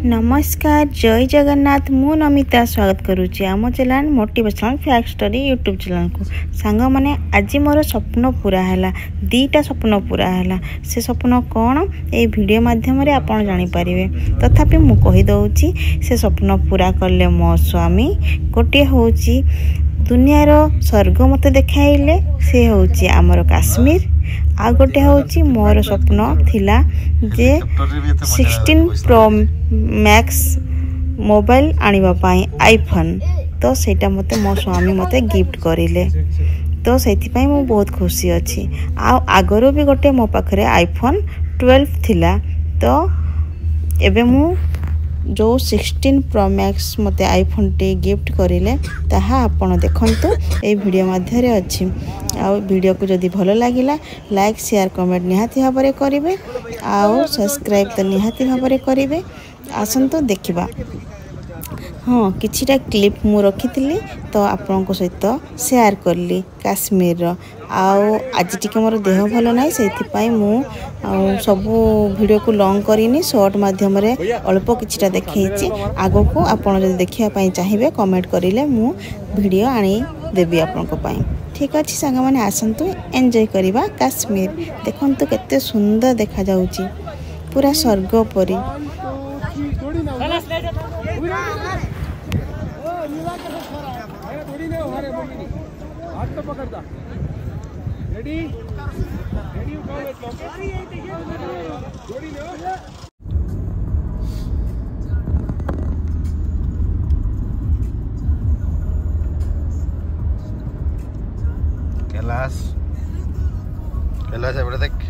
नमस्कार जय जगन्नाथ मु नमिता स्वागत करुच्ची आम channel motivational fact story YouTube channel को सांग मैंने आज मोर स्वप्न पूरा है दीटा स्वप्न पूरा है से स्वप्न कौन ये वीडियो माध्यम आपन जानी पारिबे तथापि मु कहि दउची से स्वप्न पूरा करले मो स्वामी गोटे होची दुनियार स्वर्ग मत देखाइले से होची आमर काश्मीर आ गोटे होची मोर स्वप्न थिला जे 16 प्रो मैक्स मोबाइल आनिबा पाई आईफोन तो सेटा मते मो स्वामी मते गिफ्ट करिले तो सेति पाई मु बहुत खुशी अछि आ आगरो भी गोटे मो पाखरे आईफोन 12 थिला तो एबे मु जो 16 प्रो मैक्स मते आईफोन टे गिफ्ट करिले ताहा आपण देखंतु ए वीडियो माध्यम रे अछि आ वीडियो को जदी भलो लागिला लाइक शेयर कमेंट निहाती भाबरे करिवे आ सब्सक्राइब तो निहाती भाबरे करिवे आसंतो देखिबा। हाँ किछिटा क्लिप मु रखिथिली तो आपनको सहित शेयर करली काश्मीर रो आज टिके मोर देह भलो नाही सेति पई मु सब वीडियो को लॉन्ग करिनी शॉर्ट माध्यम रे अल्प किछिटा देखैछि आगो को आपण जदी देखिया पई चाहिबे कमेंट करिले मु वीडियो आनी देबी आपनको पई ठीक अछि संग माने आसंतु एन्जॉय करिबा काश्मीर देखंतु केते सुंदर देखा जाउची पूरा स्वर्ग परी कैलाश कैलाश है बड़ा देख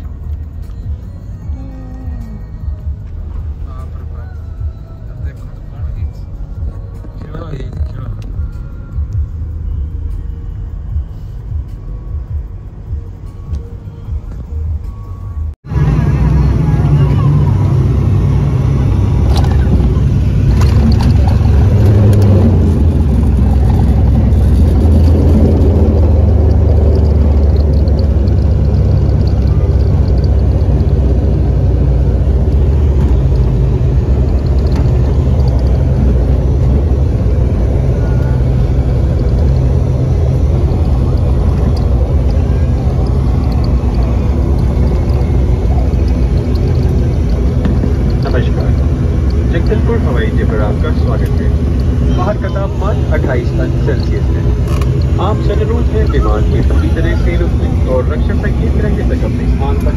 जगदलपुर हवाई अड्डे पर आपका स्वागत है। बाहर का तापमान 28 अंश सेल्सियस है। आप सनरूफ है विमान के पूरी तरह से रुकने और रक्षा संकेत रहने तक अपने स्थान पर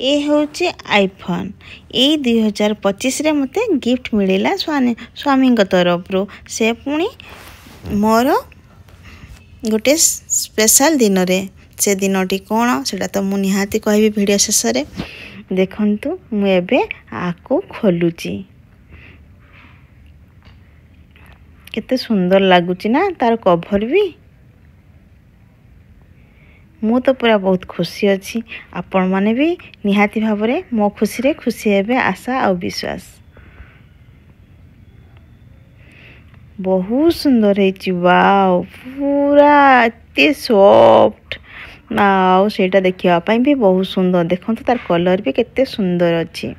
ये होचे आईफोन ये 2025 रे मते गिफ्ट मिलिला स्वामी तरफ रो से पुणी मोर गोटे स्पेशल दिन रे से दिनटी कौन सेटा तो मु निहाती कहबी वीडियो शेष रे देखंतु मु एबे आको खोलुची केते सुंदर लागुची ना तार कवर भी मु तो पूरा बहुत खुशी अछि आपण माने भी निहाती भाबरे मो खुशी रे खुशी हेबे आशा और विश्वास बहुत सुंदर है वाओ पूरा एते सॉफ्ट ना सेटा देखिया पाई भी बहुत सुंदर देखंतु तार कलर भी केते सुंदर अछि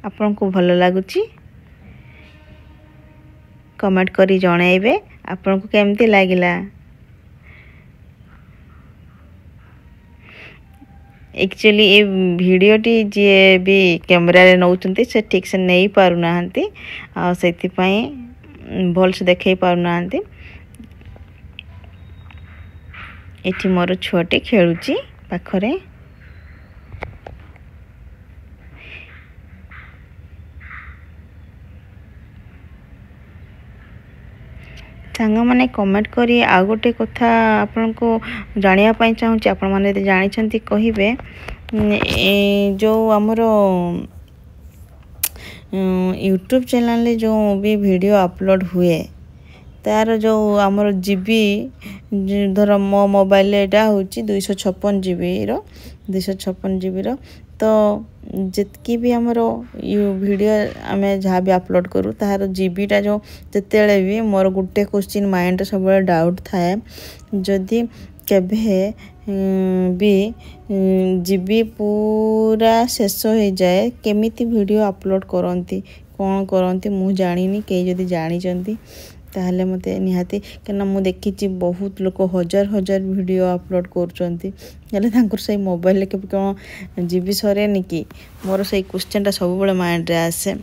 आपन को भलो लागुची कमेंट करी जणाइबे आपन को केमती लागिला एक्चुअली ये वीडियो टी जे भी कैमरा रे नउचंती से ठीक से नहीं पारु नाहंती आ सेति पई भल से देखै पारु नाहंती एठी मोर छोटे खेलुची पाखरे सांग माने कमेंट करी आ गोटे कथा आपन को जानिया पाई चाहूची आपन माने यदि जानि छंती कहिबे जो हमरो यूट्यूब चैनल ले जो भी वीडियो अपलोड हुए तार जो हमर जीबी धर मो मोबाइल एटा होची 256 जीबी रो 256 जीबी रो तो जितकी भी हमरो वीडियो आमे जहाँ भी अपलोड करूँ तार जीबीटा जो जिते भी मोर गोटे क्वेश्चन माइंड सब डाउट थाए जदि केबे भी जीबी पूरा शेष हो जाए केमिति वीडियो अपलोड करती कौन करती मु जानी कई जदि जानी ताहले मते निहाती कना मु देखी बहुत लोग हजार हजार वीडियो अपलोड कर से मोबाइल के कौन जीबी सरे कि मोर से क्वेश्चन सब बड़े माइंड रे आसे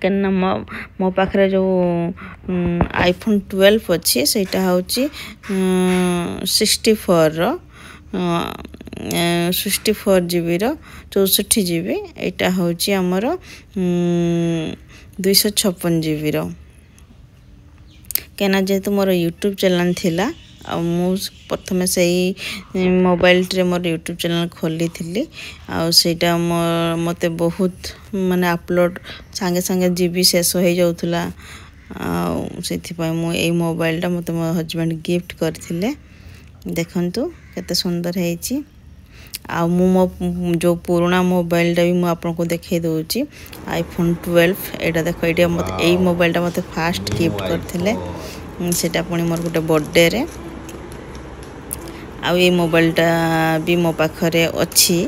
कना मो पाखरे जो आईफोन 12 अच्छी सेटा होची 64 64 जीबी रो 64 जीबी एटा होची हमर 256 जीबी रो केना जेतु मोर यूट्यूब चैनल थिला मु प्रथमे से मोबाइल रे मोर यूट्यूब चैनल खोली थिली आ सेटा मते बहुत माने अपलोड संगे संगे जीबी शेष हो जाउथला आ सेथि पय मु ए मोबाइल टा मते मोर हस्बैंड गिफ्ट करथिले देखंतु केते सुंदर हेची आ मो जो पुराना मोबाइल टा भी मु आपन को देखे दोची आईफोन 12 एटा देखो एटा मते ए मोबाइल टा मते फास्ट गिफ्ट करथिले सेटा पुनी मोर गुटे बर्थडे रे आ ये मोबाइल टा भी मो पाखरे अच्छी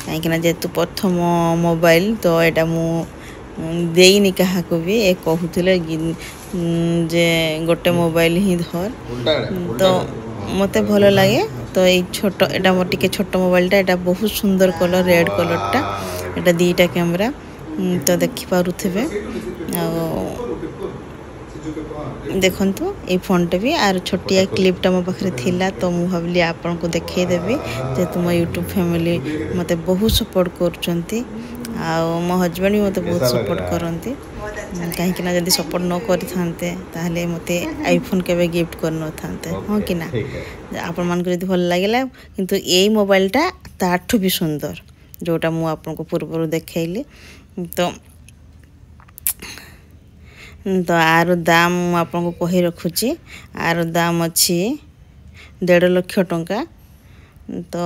कहीं जेतु प्रथम मोबाइल तो एटा मु देनी क्या भी ए कहूले जे गोटे मोबाइल ही धर तो मते भल लगे तो ये छोट एटा मोटे छोट मोबाइल टा एटा बहुत सुंदर कलर रेड कलर टा एटा दीटा कैमरा तो देखि पारुथिबे देखंतु ए फोन टा भी आर छोटिया क्लिप टा मो पाखरे थिला तो मु भाबली आपन को देखे देबी जे तुम यूट्यूब फैमिली मते बहुत सपोर्ट करचंती आ मो हस्बैंड भी मते बहुत सपोर्ट करंती कहीं कि ना जदी सपोर्ट न करि थांते ताहले मते आईफोन केबे गिफ्ट कर न थांते हां कि ना आपन मान को जदी भल लागेला किंतु एई मोबाइल टा ताठु भी सुंदर जोटा मु आपन को पूर्व देखैली तो आर दाम आपन को कहि रखुची आर दाम अच्छी 1.5 लाख टंका तो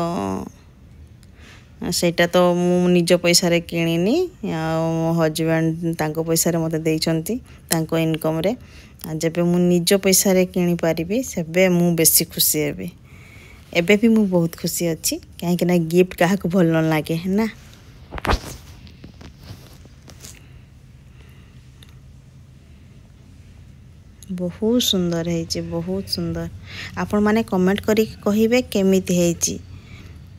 सेटा तो मु निज पैसा रे किनिनी आ मो हस्बैंड तांको पैसा रे मते देइचंती तांको इनकम रे जेबे मु निज पैसा रे किनि पारिबी सेबे मु बेसी खुशी हेबी एबे भी मु बहुत खुशी अच्छी काहे कि ना गिफ्ट काहा को भल न लागे है ना बहुत सुंदर है बहुत सुंदर आपण माने कमेंट करी कहिबे केमिति है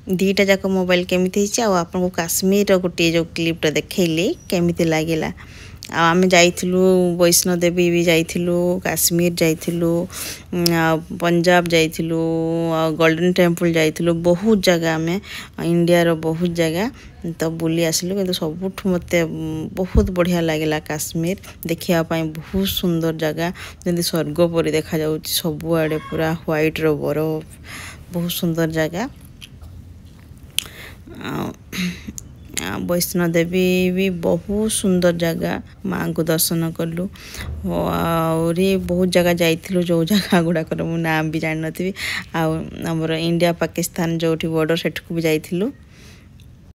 दीटा जाक मोबाइल केमिति है आ आपन को काश्मीर गोटे जो क्लिपटा देखैली केमिति लागिला आम जाइथिलु वैष्णो देवी भी जाइथिलु काश्मीर जाइथिलु पंजाब जाइथिलु गोल्डन टेम्पल जाइथिलु बहुत जगह में इंडिया रो बहुत जगह तो बुली आसिलु किंतु सबुठ मते बहुत बढ़िया लागिला काश्मीर देखिया पाई बहुत सुंदर जगह जंदी स्वर्ग परि देखा जाउची सब आड़े पूरा व्हाइट रो बरफ बहुत सुंदर जगह वैष्णो देवी भी बहुत सुंदर जगह माँ को दर्शन कलु और बहुत जगह जाइथिलु जो जगह गुड़ा कर नाम भी जान नथि आमर इंडिया पाकिस्तान जो बॉर्डर सेठ को भी जाइथिलु